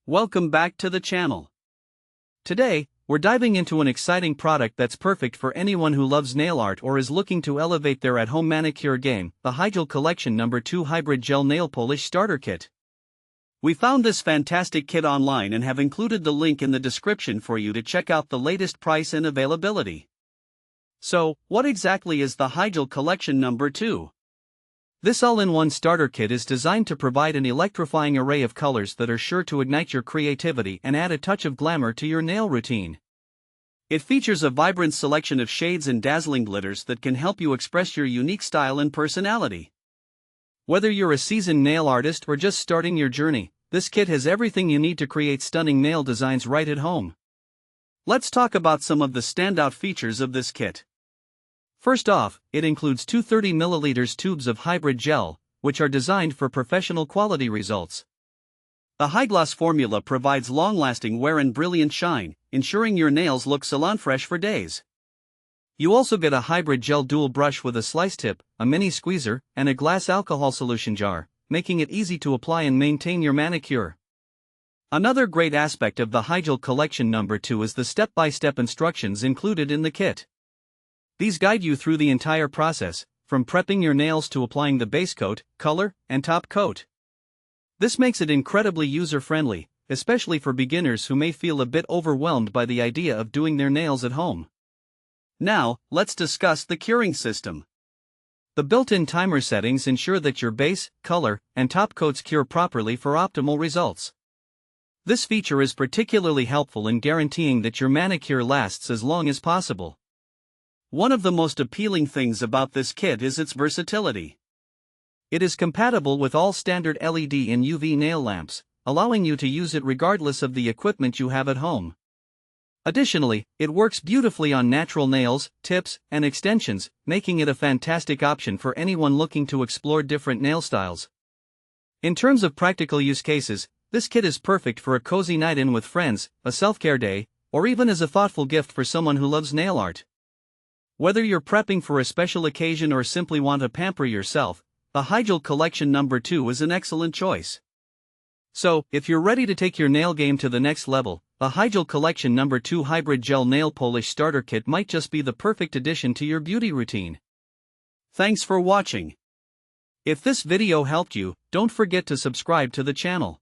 Welcome back to the channel. Today, we're diving into an exciting product that's perfect for anyone who loves nail art or is looking to elevate their at-home manicure game, the HYGEL Collection No. 2 Hybrid Gel Nail Polish Starter Kit. We found this fantastic kit online and have included the link in the description for you to check out the latest price and availability. So, what exactly is the HYGEL Collection No. 2? This all-in-one starter kit is designed to provide an electrifying array of colors that are sure to ignite your creativity and add a touch of glamour to your nail routine. It features a vibrant selection of shades and dazzling glitters that can help you express your unique style and personality. Whether you're a seasoned nail artist or just starting your journey, this kit has everything you need to create stunning nail designs right at home. Let's talk about some of the standout features of this kit. First off, it includes two 30ml tubes of hybrid gel, which are designed for professional quality results. The high gloss formula provides long-lasting wear and brilliant shine, ensuring your nails look salon fresh for days. You also get a hybrid gel dual brush with a slice tip, a mini squeezer, and a glass alcohol solution jar, making it easy to apply and maintain your manicure. Another great aspect of the HYGEL Collection No. 2 is the step-by-step instructions included in the kit. These guide you through the entire process, from prepping your nails to applying the base coat, color, and top coat. This makes it incredibly user-friendly, especially for beginners who may feel a bit overwhelmed by the idea of doing their nails at home. Now, let's discuss the curing system. The built-in timer settings ensure that your base, color, and top coats cure properly for optimal results. This feature is particularly helpful in guaranteeing that your manicure lasts as long as possible. One of the most appealing things about this kit is its versatility. It is compatible with all standard LED and UV nail lamps, allowing you to use it regardless of the equipment you have at home. Additionally, it works beautifully on natural nails, tips, and extensions, making it a fantastic option for anyone looking to explore different nail styles. In terms of practical use cases, this kit is perfect for a cozy night in with friends, a self-care day, or even as a thoughtful gift for someone who loves nail art. Whether you're prepping for a special occasion or simply want to pamper yourself, the HYGEL Collection No. 2 is an excellent choice. So, if you're ready to take your nail game to the next level, the HYGEL Collection No. 2 Hybrid Gel Nail Polish Starter Kit might just be the perfect addition to your beauty routine. Thanks for watching. If this video helped you, don't forget to subscribe to the channel.